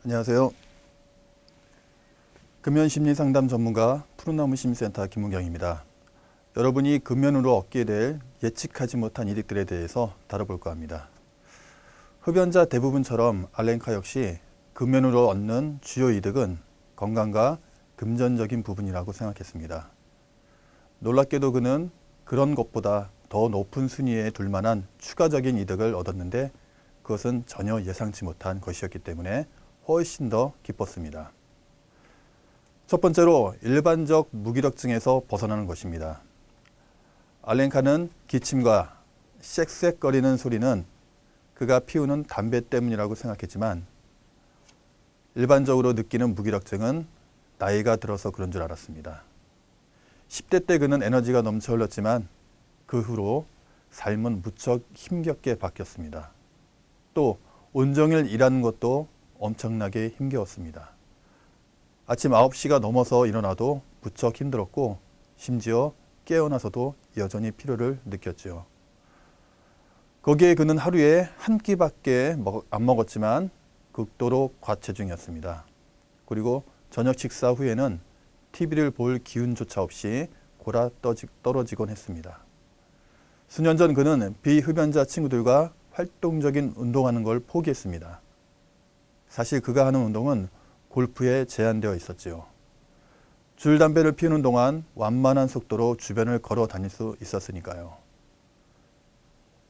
안녕하세요. 금연심리상담 전문가 푸른나무심리센터 김문경입니다. 여러분이 금연으로 얻게 될 예측하지 못한 이득들에 대해서 다뤄볼까 합니다. 흡연자 대부분처럼 알렌카 역시 금연으로 얻는 주요 이득은 건강과 금전적인 부분이라고 생각했습니다. 놀랍게도 그는 그런 것보다 더 높은 순위에 둘 만한 추가적인 이득을 얻었는데 그것은 전혀 예상치 못한 것이었기 때문에 훨씬 더 기뻤습니다. 첫 번째로 일반적 무기력증에서 벗어나는 것입니다. 알렌카는 기침과 쌕쌕거리는 소리는 그가 피우는 담배 때문이라고 생각했지만 일반적으로 느끼는 무기력증은 나이가 들어서 그런 줄 알았습니다. 10대 때 그는 에너지가 넘쳐 흘렀지만 그 후로 삶은 무척 힘겹게 바뀌었습니다. 또 온종일 일하는 것도 엄청나게 힘겨웠습니다. 아침 9시가 넘어서 일어나도 무척 힘들었고 심지어 깨어나서도 여전히 피로를 느꼈죠. 거기에 그는 하루에 한 끼밖에 안 먹었지만 극도로 과체중이었습니다. 그리고 저녁 식사 후에는 TV를 볼 기운조차 없이 골아 떨어지곤 했습니다. 수년 전 그는 비흡연자 친구들과 활동적인 운동하는 걸 포기했습니다. 사실 그가 하는 운동은 골프에 제한되어 있었지요. 줄담배를 피우는 동안 완만한 속도로 주변을 걸어 다닐 수 있었으니까요.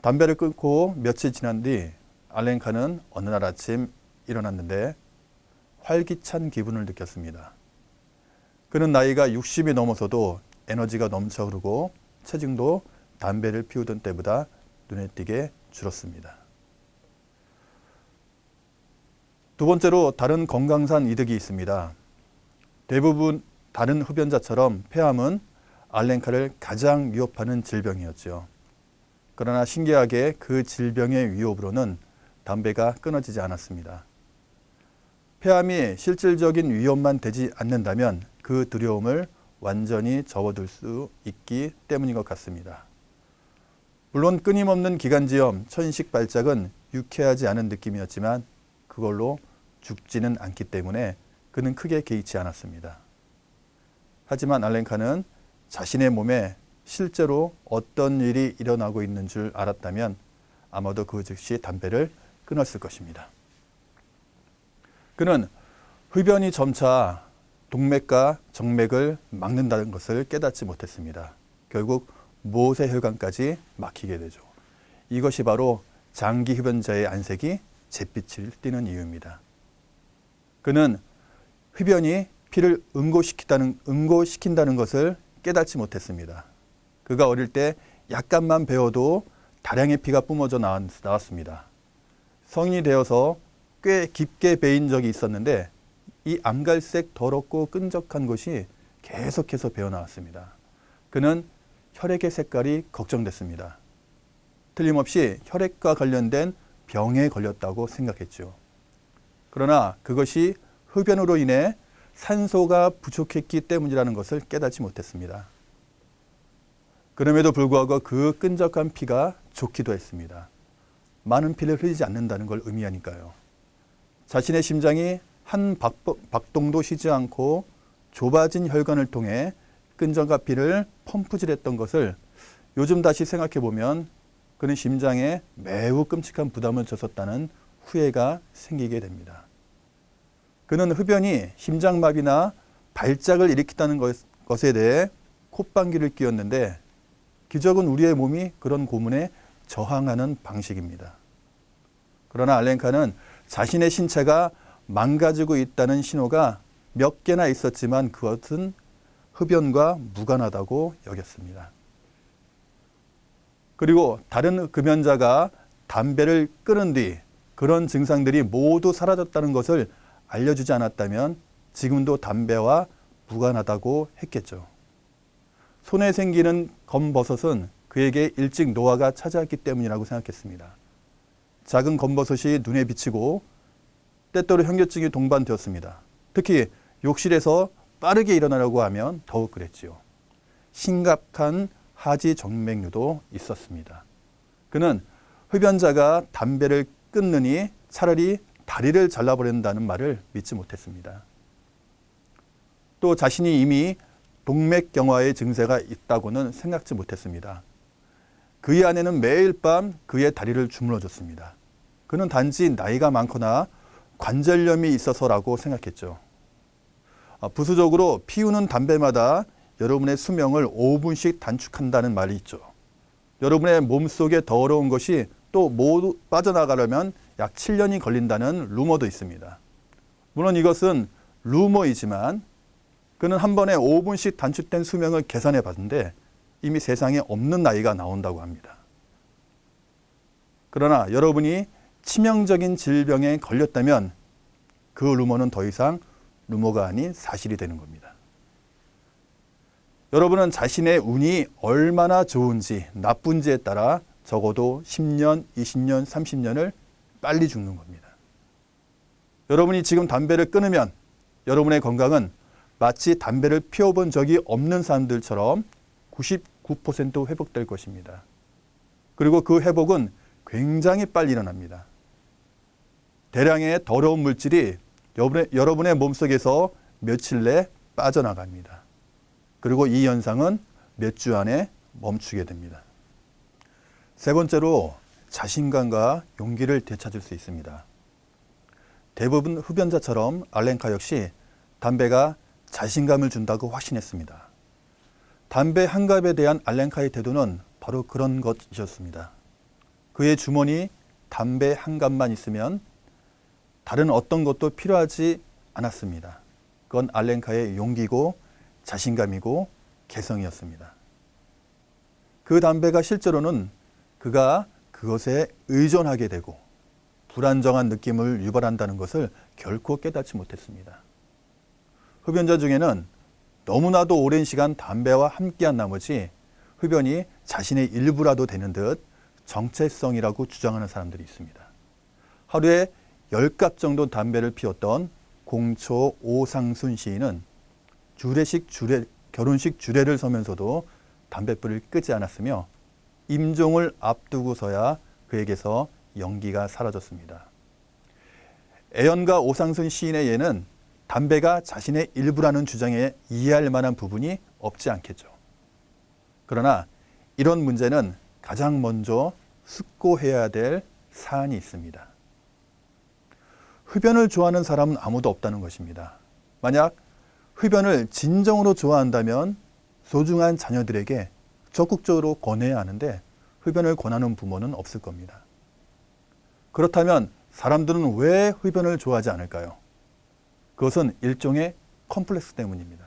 담배를 끊고 며칠 지난 뒤 알렌카는 어느 날 아침 일어났는데 활기찬 기분을 느꼈습니다. 그는 나이가 60이 넘어서도 에너지가 넘쳐 흐르고 체중도 담배를 피우던 때보다 눈에 띄게 줄었습니다. 두 번째로 다른 건강상 이득이 있습니다. 대부분 다른 흡연자처럼 폐암은 알렌카를 가장 위협하는 질병이었죠. 그러나 신기하게 그 질병의 위협으로는 담배가 끊어지지 않았습니다. 폐암이 실질적인 위험만 되지 않는다면 그 두려움을 완전히 접어둘 수 있기 때문인 것 같습니다. 물론 끊임없는 기관지염, 천식 발작은 유쾌하지 않은 느낌이었지만 그걸로 죽지는 않기 때문에 그는 크게 개의치 않았습니다. 하지만 알렌카는 자신의 몸에 실제로 어떤 일이 일어나고 있는 줄 알았다면 아마도 그 즉시 담배를 끊었을 것입니다. 그는 흡연이 점차 동맥과 정맥을 막는다는 것을 깨닫지 못했습니다. 결국 모세혈관까지 막히게 되죠. 이것이 바로 장기 흡연자의 안색이 잿빛을 띠는 이유입니다. 그는 흡연이 피를 응고시킨다는 것을 깨닫지 못했습니다. 그가 어릴 때 약간만 배워도 다량의 피가 뿜어져 나왔습니다. 성인이 되어서 꽤 깊게 배인 적이 있었는데 이 암갈색 더럽고 끈적한 것이 계속해서 배어나왔습니다. 그는 혈액의 색깔이 걱정됐습니다. 틀림없이 혈액과 관련된 병에 걸렸다고 생각했죠. 그러나 그것이 흡연으로 인해 산소가 부족했기 때문이라는 것을 깨닫지 못했습니다. 그럼에도 불구하고 그 끈적한 피가 좋기도 했습니다. 많은 피를 흘리지 않는다는 걸 의미하니까요. 자신의 심장이 한 박동도 쉬지 않고 좁아진 혈관을 통해 끈적한 피를 펌프질했던 것을 요즘 다시 생각해 보면 그는 심장에 매우 끔찍한 부담을 줬었다는 후회가 생기게 됩니다. 그는 흡연이 심장마비나 발작을 일으킨다는 것에 대해 콧방귀를 뀌었는데 기적은 우리의 몸이 그런 고문에 저항하는 방식입니다. 그러나 알렌카는 자신의 신체가 망가지고 있다는 신호가 몇 개나 있었지만 그것은 흡연과 무관하다고 여겼습니다. 그리고 다른 금연자가 담배를 끊은 뒤 그런 증상들이 모두 사라졌다는 것을 알려주지 않았다면 지금도 담배와 무관하다고 했겠죠. 손에 생기는 검버섯은 그에게 일찍 노화가 찾아왔기 때문이라고 생각했습니다. 작은 검버섯이 눈에 비치고 때때로 현기증이 동반되었습니다. 특히 욕실에서 빠르게 일어나려고 하면 더욱 그랬지요. 심각한 하지 정맥류도 있었습니다. 그는 흡연자가 담배를 끊느니 차라리 다리를 잘라버린다는 말을 믿지 못했습니다. 또 자신이 이미 동맥경화의 증세가 있다고는 생각지 못했습니다. 그의 아내는 매일 밤 그의 다리를 주물러줬습니다. 그는 단지 나이가 많거나 관절염이 있어서라고 생각했죠. 부수적으로 피우는 담배마다 여러분의 수명을 5분씩 단축한다는 말이 있죠. 여러분의 몸속에 더러운 것이 또 모두 빠져나가려면 약 7년이 걸린다는 루머도 있습니다. 물론 이것은 루머이지만 그는 한 번에 5분씩 단축된 수명을 계산해 봤는데 이미 세상에 없는 나이가 나온다고 합니다. 그러나 여러분이 치명적인 질병에 걸렸다면 그 루머는 더 이상 루머가 아닌 사실이 되는 겁니다. 여러분은 자신의 운이 얼마나 좋은지 나쁜지에 따라 적어도 10년, 20년, 30년을 빨리 죽는 겁니다. 여러분이 지금 담배를 끊으면 여러분의 건강은 마치 담배를 피워본 적이 없는 사람들처럼 99% 회복될 것입니다. 그리고 그 회복은 굉장히 빨리 일어납니다. 대량의 더러운 물질이 여러분의 몸속에서 며칠 내에 빠져나갑니다. 그리고 이 현상은 몇 주 안에 멈추게 됩니다. 세 번째로 자신감과 용기를 되찾을 수 있습니다. 대부분 흡연자처럼 알렌카 역시 담배가 자신감을 준다고 확신했습니다. 담배 한 갑에 대한 알렌카의 태도는 바로 그런 것이었습니다. 그의 주머니 담배 한 갑만 있으면 다른 어떤 것도 필요하지 않았습니다. 그건 알렌카의 용기고 자신감이고 개성이었습니다. 그 담배가 실제로는 그가 그것에 의존하게 되고 불안정한 느낌을 유발한다는 것을 결코 깨닫지 못했습니다. 흡연자 중에는 너무나도 오랜 시간 담배와 함께한 나머지 흡연이 자신의 일부라도 되는 듯 정체성이라고 주장하는 사람들이 있습니다. 하루에 10갑 정도 담배를 피웠던 공초 오상순 시인은 결혼식 주례를 서면서도 담뱃불을 끄지 않았으며 임종을 앞두고서야 그에게서 연기가 사라졌습니다. 애연가 오상순 시인의 예는 담배가 자신의 일부라는 주장에 이해할 만한 부분이 없지 않겠죠. 그러나 이런 문제는 가장 먼저 숙고해야 될 사안이 있습니다. 흡연을 좋아하는 사람은 아무도 없다는 것입니다. 만약 흡연을 진정으로 좋아한다면 소중한 자녀들에게 적극적으로 권해야 하는데 흡연을 권하는 부모는 없을 겁니다. 그렇다면 사람들은 왜 흡연을 좋아하지 않을까요? 그것은 일종의 컴플렉스 때문입니다.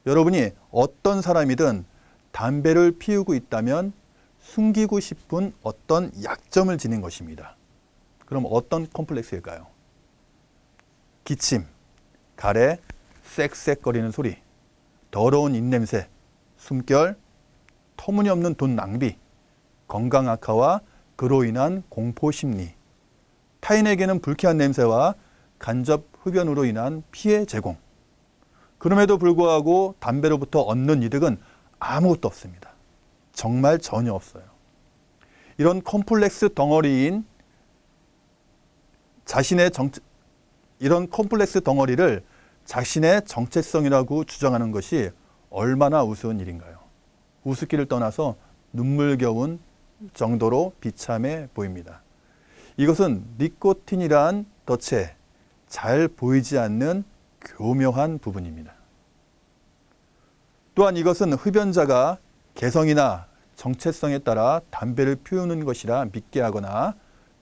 여러분이 어떤 사람이든 담배를 피우고 있다면 숨기고 싶은 어떤 약점을 지닌 것입니다. 그럼 어떤 컴플렉스일까요? 기침, 가래, 쌕쌕거리는 소리, 더러운 입냄새, 숨결, 터무니없는 돈 낭비, 건강 악화와 그로 인한 공포 심리, 타인에게는 불쾌한 냄새와 간접 흡연으로 인한 피해 제공. 그럼에도 불구하고 담배로부터 얻는 이득은 아무것도 없습니다. 정말 전혀 없어요. 이런 컴플렉스 덩어리인 이런 컴플렉스 덩어리를 자신의 정체성이라고 주장하는 것이 얼마나 우스운 일인가요? 우습기를 떠나서 눈물겨운 정도로 비참해 보입니다. 이것은 니코틴이란 덫에 잘 보이지 않는 교묘한 부분입니다. 또한 이것은 흡연자가 개성이나 정체성에 따라 담배를 피우는 것이라 믿게 하거나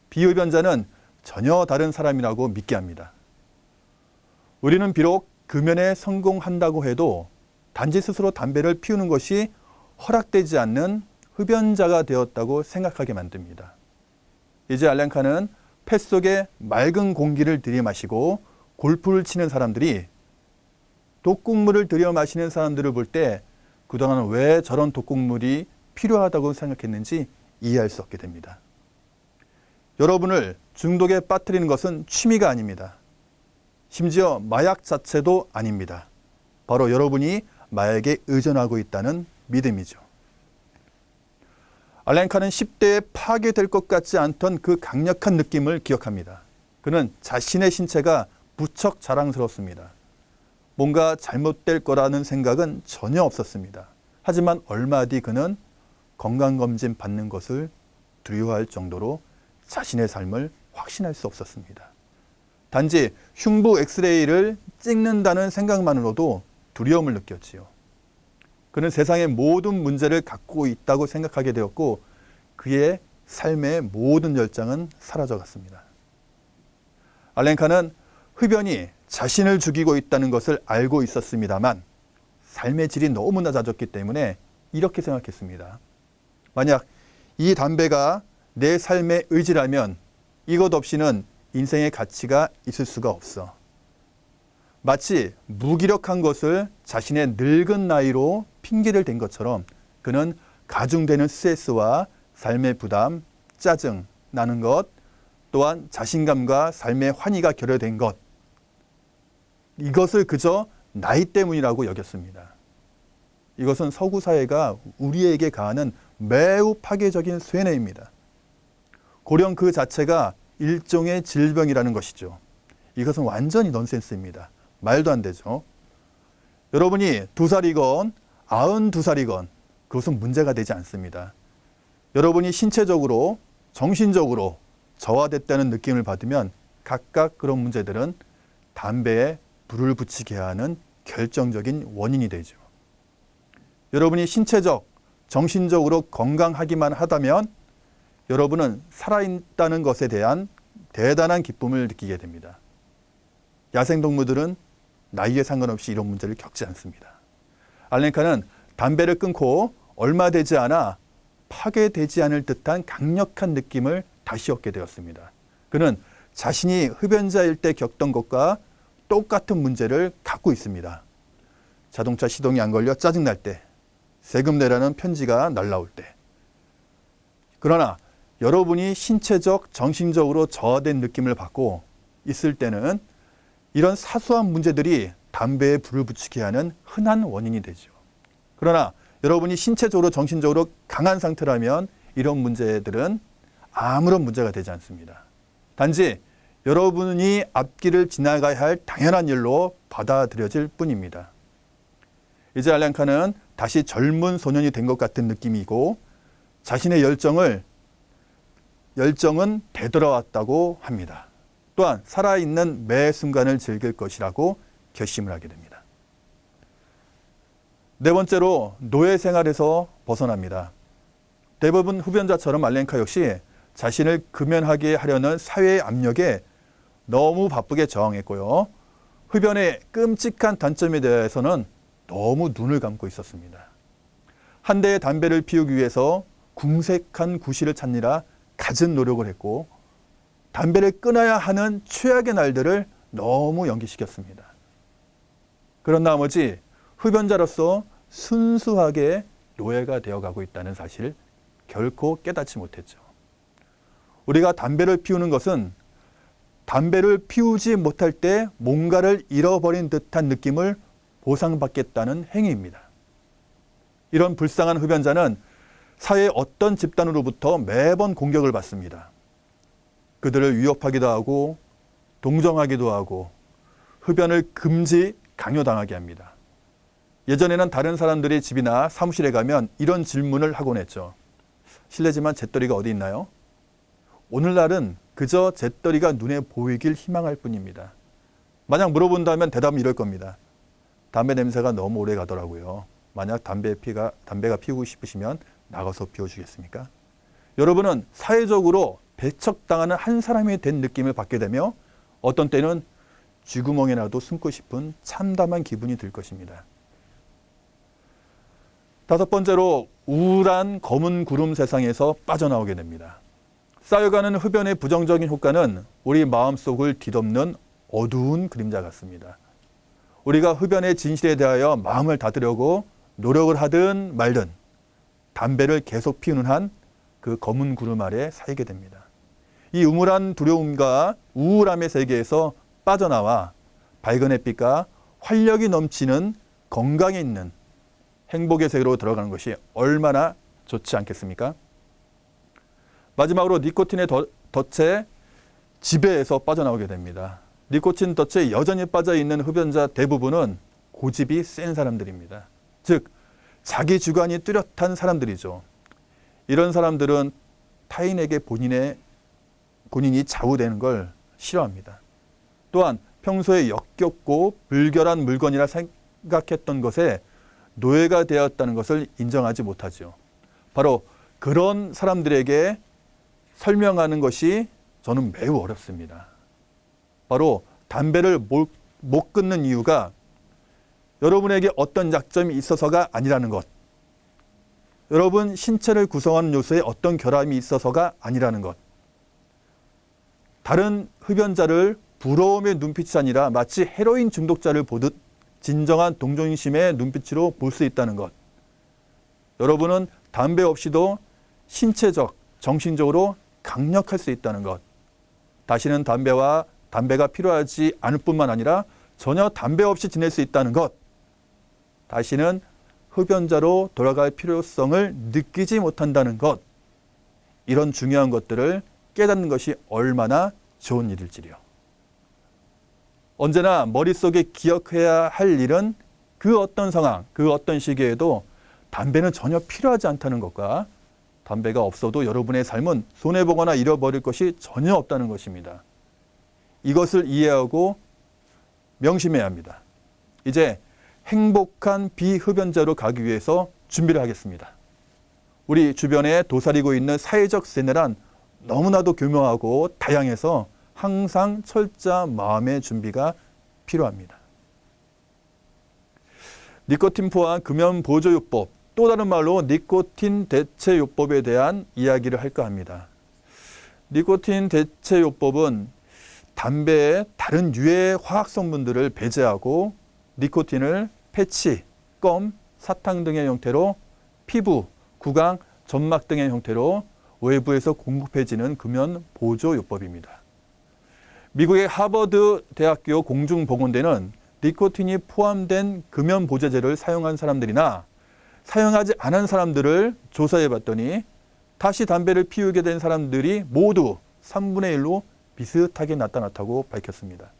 비흡연자는 전혀 다른 사람이라고 믿게 합니다. 우리는 비록 금연에 성공한다고 해도 단지 스스로 담배를 피우는 것이 허락되지 않는 흡연자가 되었다고 생각하게 만듭니다. 이제 알렌카는 폐 속에 맑은 공기를 들이마시고 골프를 치는 사람들이 독극물을 들여 마시는 사람들을 볼 때 그동안 왜 저런 독극물이 필요하다고 생각했는지 이해할 수 없게 됩니다. 여러분을 중독에 빠뜨리는 것은 취미가 아닙니다. 심지어 마약 자체도 아닙니다. 바로 여러분이 마약에 의존하고 있다는 믿음이죠. 알렌카는 10대에 파괴될 것 같지 않던 그 강력한 느낌을 기억합니다. 그는 자신의 신체가 무척 자랑스럽습니다. 뭔가 잘못될 거라는 생각은 전혀 없었습니다. 하지만 얼마 뒤 그는 건강검진 받는 것을 두려워할 정도로 자신의 삶을 확신할 수 없었습니다. 단지 흉부 엑스레이를 찍는다는 생각만으로도 두려움을 느꼈지요. 그는 세상의 모든 문제를 갖고 있다고 생각하게 되었고 그의 삶의 모든 열정은 사라져갔습니다. 알렌카는 흡연이 자신을 죽이고 있다는 것을 알고 있었습니다만 삶의 질이 너무 낮아졌기 때문에 이렇게 생각했습니다. 만약 이 담배가 내 삶의 의지라면 이것 없이는 인생의 가치가 있을 수가 없어. 마치 무기력한 것을 자신의 늙은 나이로 핑계를 댄 것처럼 그는 가중되는 스트레스와 삶의 부담, 짜증 나는 것, 또한 자신감과 삶의 환희가 결여된 것, 이것을 그저 나이 때문이라고 여겼습니다. 이것은 서구 사회가 우리에게 가하는 매우 파괴적인 쇠뇌입니다. 고령 그 자체가 일종의 질병이라는 것이죠. 이것은 완전히 넌센스입니다. 말도 안 되죠. 여러분이 2살이건 92살이건 그것은 문제가 되지 않습니다. 여러분이 신체적으로 정신적으로 저하됐다는 느낌을 받으면 각각 그런 문제들은 담배에 불을 붙이게 하는 결정적인 원인이 되죠. 여러분이 신체적, 정신적으로 건강하기만 하다면 여러분은 살아있다는 것에 대한 대단한 기쁨을 느끼게 됩니다. 야생동물들은 나이에 상관없이 이런 문제를 겪지 않습니다. 알렌카는 담배를 끊고 얼마 되지 않아 파괴되지 않을 듯한 강력한 느낌을 다시 얻게 되었습니다. 그는 자신이 흡연자일 때 겪던 것과 똑같은 문제를 갖고 있습니다. 자동차 시동이 안 걸려 짜증날 때, 세금 내라는 편지가 날라올 때. 그러나 여러분이 신체적, 정신적으로 저하된 느낌을 받고 있을 때는 이런 사소한 문제들이 담배에 불을 붙이게 하는 흔한 원인이 되죠. 그러나 여러분이 신체적으로, 정신적으로 강한 상태라면 이런 문제들은 아무런 문제가 되지 않습니다. 단지 여러분이 앞길을 지나가야 할 당연한 일로 받아들여질 뿐입니다. 이제 알렌카는 다시 젊은 소년이 된 것 같은 느낌이고 자신의 열정은 되돌아왔다고 합니다. 또한 살아있는 매 순간을 즐길 것이라고 결심을 하게 됩니다. 네 번째로 노예 생활에서 벗어납니다. 대부분 흡연자처럼 알렌카 역시 자신을 금연하게 하려는 사회의 압력에 너무 바쁘게 저항했고요. 흡연의 끔찍한 단점에 대해서는 너무 눈을 감고 있었습니다. 한 대의 담배를 피우기 위해서 궁색한 구실을 찾느라 갖은 노력을 했고 담배를 끊어야 하는 최악의 날들을 너무 연기시켰습니다. 그런 나머지 흡연자로서 순수하게 노예가 되어가고 있다는 사실을 결코 깨닫지 못했죠. 우리가 담배를 피우는 것은 담배를 피우지 못할 때 뭔가를 잃어버린 듯한 느낌을 보상받겠다는 행위입니다. 이런 불쌍한 흡연자는 사회의 어떤 집단으로부터 매번 공격을 받습니다. 그들을 위협하기도 하고 동정하기도 하고 흡연을 금지, 강요당하게 합니다. 예전에는 다른 사람들이 집이나 사무실에 가면 이런 질문을 하곤 했죠. 실례지만 재떨이가 어디 있나요? 오늘날은 그저 재떨이가 눈에 보이길 희망할 뿐입니다. 만약 물어본다면 대답은 이럴 겁니다. 담배 냄새가 너무 오래 가더라고요. 만약 담배가 피우고 싶으시면 나가서 피워주겠습니까? 여러분은 사회적으로 배척당하는 한 사람이 된 느낌을 받게 되며 어떤 때는 쥐구멍에라도 숨고 싶은 참담한 기분이 들 것입니다. 다섯 번째로 우울한 검은 구름 세상에서 빠져나오게 됩니다. 쌓여가는 흡연의 부정적인 효과는 우리 마음속을 뒤덮는 어두운 그림자 같습니다. 우리가 흡연의 진실에 대하여 마음을 닫으려고 노력을 하든 말든 담배를 계속 피우는 한 그 검은 구름 아래 살게 됩니다. 이 우물한 두려움과 우울함의 세계에서 빠져나와 밝은 햇빛과 활력이 넘치는 건강에 있는 행복의 세계로 들어가는 것이 얼마나 좋지 않겠습니까? 마지막으로 니코틴의 덫에 지배에서 빠져나오게 됩니다. 니코틴 덫에 여전히 빠져있는 흡연자 대부분은 고집이 센 사람들입니다. 즉 자기 주관이 뚜렷한 사람들이죠. 이런 사람들은 타인에게 본인이 좌우되는 걸 싫어합니다. 또한 평소에 역겹고 불결한 물건이라 생각했던 것에 노예가 되었다는 것을 인정하지 못하죠. 바로 그런 사람들에게 설명하는 것이 저는 매우 어렵습니다. 바로 담배를 못 끊는 이유가 여러분에게 어떤 약점이 있어서가 아니라는 것, 여러분 신체를 구성하는 요소에 어떤 결함이 있어서가 아니라는 것, 다른 흡연자를 부러움의 눈빛이 아니라 마치 헤로인 중독자를 보듯 진정한 동정심의 눈빛으로 볼 수 있다는 것, 여러분은 담배 없이도 신체적, 정신적으로 강력할 수 있다는 것, 다시는 담배가 필요하지 않을 뿐만 아니라 전혀 담배 없이 지낼 수 있다는 것, 다시는 흡연자로 돌아갈 필요성을 느끼지 못한다는 것, 이런 중요한 것들을 깨닫는 것이 얼마나 좋은 일일지요. 언제나 머릿속에 기억해야 할 일은 그 어떤 상황, 그 어떤 시기에도 담배는 전혀 필요하지 않다는 것과 담배가 없어도 여러분의 삶은 손해보거나 잃어버릴 것이 전혀 없다는 것입니다. 이것을 이해하고 명심해야 합니다. 이제 행복한 비흡연자로 가기 위해서 준비를 하겠습니다. 우리 주변에 도사리고 있는 사회적 세뇌란 너무나도 교묘하고 다양해서 항상 철저한 마음의 준비가 필요합니다. 니코틴 포함 금연 보조요법, 또 다른 말로 니코틴 대체요법에 대한 이야기를 할까 합니다. 니코틴 대체요법은 담배의 다른 유해 화학 성분들을 배제하고 니코틴을 패치, 껌, 사탕 등의 형태로 피부, 구강, 점막 등의 형태로 외부에서 공급해지는 금연 보조요법입니다. 미국의 하버드 대학교 공중보건대는 니코틴이 포함된 금연 보조제를 사용한 사람들이나 사용하지 않은 사람들을 조사해 봤더니 다시 담배를 피우게 된 사람들이 모두 3분의 1로 비슷하게 나타났다고 밝혔습니다.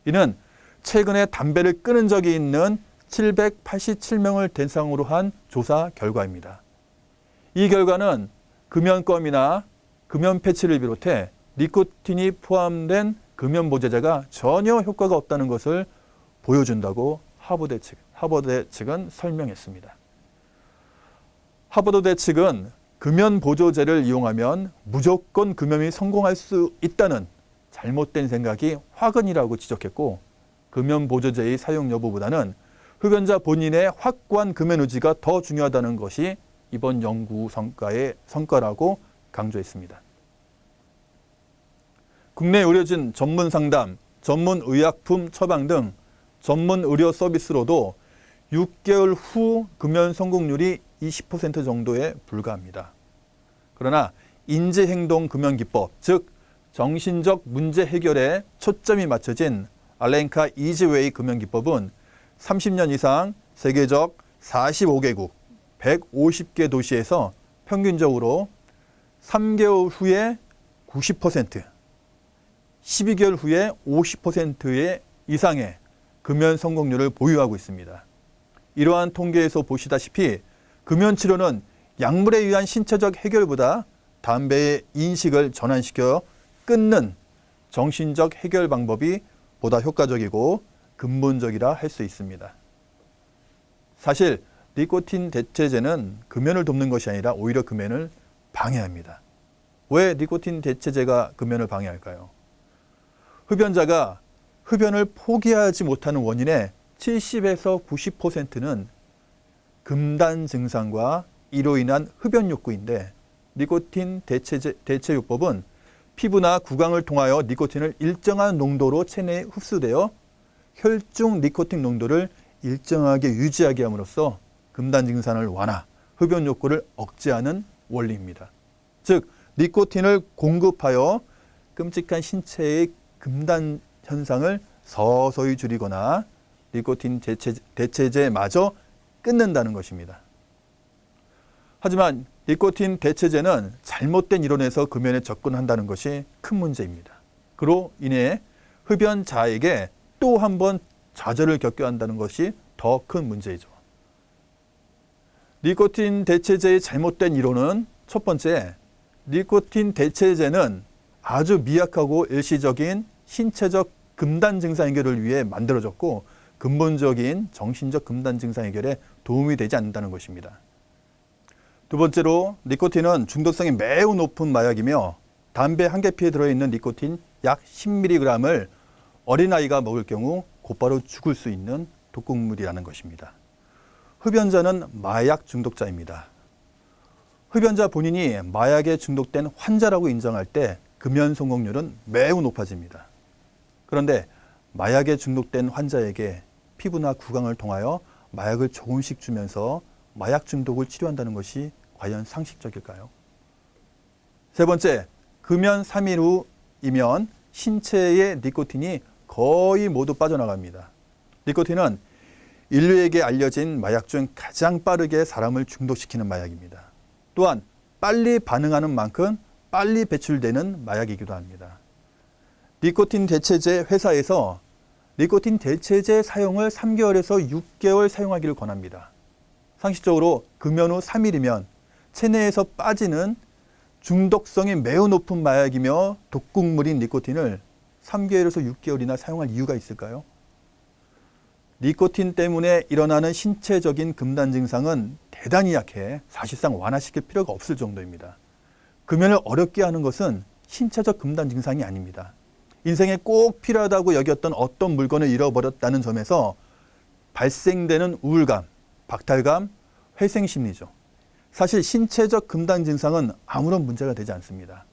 이는 최근에 담배를 끊은 적이 있는 787명을 대상으로 한 조사 결과입니다. 이 결과는 금연껌이나 금연 패치를 비롯해 니코틴이 포함된 금연 보조제가 전혀 효과가 없다는 것을 보여준다고 하버드 측은 설명했습니다. 하버드 측은 금연 보조제를 이용하면 무조건 금연이 성공할 수 있다는 잘못된 생각이 화근이라고 지적했고, 금연 보조제의 사용 여부보다는 흡연자 본인의 확고한 금연 의지가 더 중요하다는 것이 이번 연구 성과의 성과라고 강조했습니다. 국내 의료진 전문 상담, 전문 의약품 처방 등 전문 의료 서비스로도 6개월 후 금연 성공률이 20% 정도에 불과합니다. 그러나 인지행동 금연 기법, 즉 정신적 문제 해결에 초점이 맞춰진 알랭카 이지웨이 금연 기법은 30년 이상 세계적 45개국 150개 도시에서 평균적으로 3개월 후에 90%, 12개월 후에 50% 이상의 금연 성공률을 보유하고 있습니다. 이러한 통계에서 보시다시피 금연 치료는 약물에 의한 신체적 해결보다 담배의 인식을 전환시켜 끊는 정신적 해결 방법이 보다 효과적이고 근본적이라 할 수 있습니다. 사실 니코틴 대체제는 금연을 돕는 것이 아니라 오히려 금연을 방해합니다. 왜 니코틴 대체제가 금연을 방해할까요? 흡연자가 흡연을 포기하지 못하는 원인의 70에서 90%는 금단 증상과 이로 인한 흡연 욕구인데, 니코틴 대체요법은 피부나 구강을 통하여 니코틴을 일정한 농도로 체내에 흡수되어 혈중 니코틴 농도를 일정하게 유지하게 함으로써 금단 증상을 완화, 흡연 욕구를 억제하는 원리입니다. 즉 니코틴을 공급하여 끔찍한 신체의 금단 현상을 서서히 줄이거나 니코틴 대체제마저 끊는다는 것입니다. 하지만 니코틴 대체제는 잘못된 이론에서 금연에 접근한다는 것이 큰 문제입니다. 그로 인해 흡연자에게 또 한 번 좌절을 겪게 한다는 것이 더 큰 문제이죠. 니코틴 대체제의 잘못된 이론은 첫 번째, 니코틴 대체제는 아주 미약하고 일시적인 신체적 금단 증상 해결을 위해 만들어졌고 근본적인 정신적 금단 증상 해결에 도움이 되지 않는다는 것입니다. 두 번째로 니코틴은 중독성이 매우 높은 마약이며 담배 한 개 피에 들어있는 니코틴 약 10mg을 어린아이가 먹을 경우 곧바로 죽을 수 있는 독극물이라는 것입니다. 흡연자는 마약 중독자입니다. 흡연자 본인이 마약에 중독된 환자라고 인정할 때 금연 성공률은 매우 높아집니다. 그런데 마약에 중독된 환자에게 피부나 구강을 통하여 마약을 조금씩 주면서 마약 중독을 치료한다는 것이 과연 상식적일까요? 세 번째, 금연 3일 후이면 신체의 니코틴이 거의 모두 빠져나갑니다. 니코틴은 인류에게 알려진 마약 중 가장 빠르게 사람을 중독시키는 마약입니다. 또한 빨리 반응하는 만큼 빨리 배출되는 마약이기도 합니다. 니코틴 대체제 회사에서 니코틴 대체제 사용을 3개월에서 6개월 사용하기를 권합니다. 상식적으로 금연 후 3일이면 체내에서 빠지는 중독성이 매우 높은 마약이며 독극물인 니코틴을 3개월에서 6개월이나 사용할 이유가 있을까요? 니코틴 때문에 일어나는 신체적인 금단 증상은 대단히 약해 사실상 완화시킬 필요가 없을 정도입니다. 금연을 어렵게 하는 것은 신체적 금단 증상이 아닙니다. 인생에 꼭 필요하다고 여겼던 어떤 물건을 잃어버렸다는 점에서 발생되는 우울감, 박탈감, 회생심리죠. 사실 신체적 금단 증상은 아무런 문제가 되지 않습니다.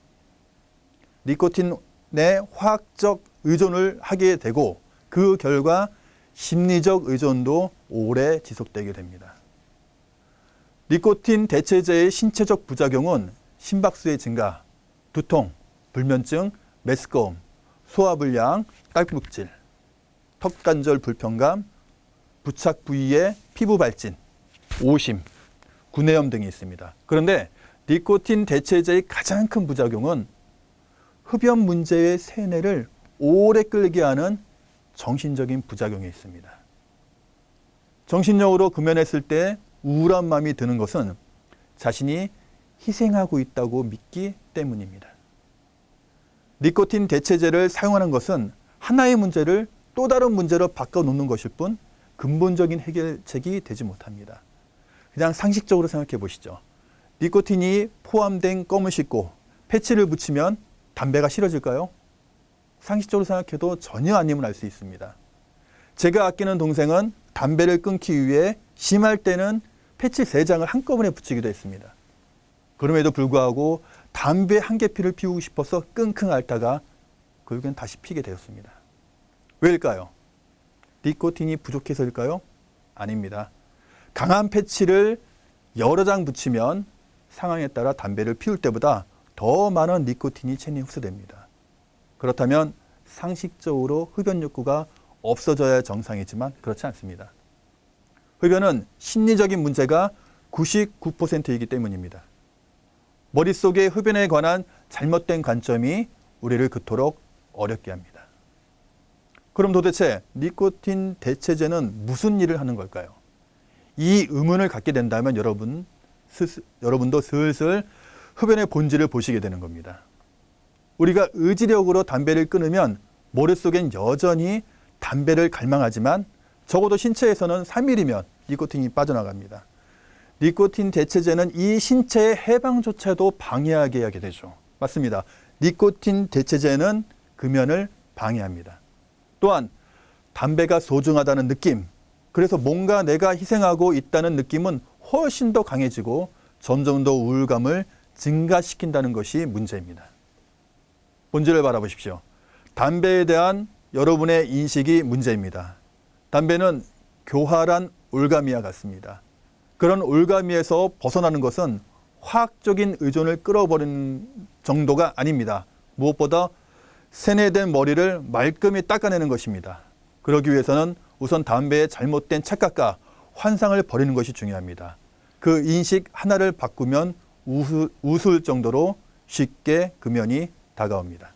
니코틴에 화학적 의존을 하게 되고 그 결과 심리적 의존도 오래 지속되게 됩니다. 니코틴 대체제의 신체적 부작용은 심박수의 증가, 두통, 불면증, 메스꺼움, 소화불량, 딸꾹질, 턱관절 불편감, 부착 부위의 피부 발진, 오심, 구내염 등이 있습니다. 그런데 니코틴 대체제의 가장 큰 부작용은 흡연 문제의 세뇌를 오래 끌게 하는 정신적인 부작용이 있습니다. 정신력으로 금연했을 때 우울한 마음이 드는 것은 자신이 희생하고 있다고 믿기 때문입니다. 니코틴 대체제를 사용하는 것은 하나의 문제를 또 다른 문제로 바꿔놓는 것일 뿐 근본적인 해결책이 되지 못합니다. 그냥 상식적으로 생각해 보시죠. 니코틴이 포함된 껌을 씹고 패치를 붙이면 담배가 싫어질까요? 상식적으로 생각해도 전혀 아님을 알 수 있습니다. 제가 아끼는 동생은 담배를 끊기 위해 심할 때는 패치 3장을 한꺼번에 붙이기도 했습니다. 그럼에도 불구하고 담배 한 개 피를 피우고 싶어서 끙끙 앓다가 결국엔 다시 피게 되었습니다. 왜일까요? 니코틴이 부족해서일까요? 아닙니다. 강한 패치를 여러 장 붙이면 상황에 따라 담배를 피울 때보다 더 많은 니코틴이 체내에 흡수됩니다. 그렇다면 상식적으로 흡연 욕구가 없어져야 정상이지만 그렇지 않습니다. 흡연은 심리적인 문제가 99%이기 때문입니다. 머릿속에 흡연에 관한 잘못된 관점이 우리를 그토록 어렵게 합니다. 그럼 도대체 니코틴 대체제는 무슨 일을 하는 걸까요? 이 의문을 갖게 된다면 여러분도 슬슬 흡연의 본질을 보시게 되는 겁니다. 우리가 의지력으로 담배를 끊으면 머릿속엔 여전히 담배를 갈망하지만 적어도 신체에서는 3일이면 니코틴이 빠져나갑니다. 니코틴 대체제는 이 신체의 해방조차도 방해하게 하게 되죠. 맞습니다. 니코틴 대체제는 금연을 방해합니다. 또한 담배가 소중하다는 느낌, 그래서 뭔가 내가 희생하고 있다는 느낌은 훨씬 더 강해지고 점점 더 우울감을 증가시킨다는 것이 문제입니다. 본질을 바라보십시오. 담배에 대한 여러분의 인식이 문제입니다. 담배는 교활한 올가미와 같습니다. 그런 올가미에서 벗어나는 것은 화학적인 의존을 끌어버리는 정도가 아닙니다. 무엇보다 세뇌된 머리를 말끔히 닦아내는 것입니다. 그러기 위해서는 우선 담배의 잘못된 착각과 환상을 버리는 것이 중요합니다. 그 인식 하나를 바꾸면 웃을 정도로 쉽게 금연이 다가옵니다.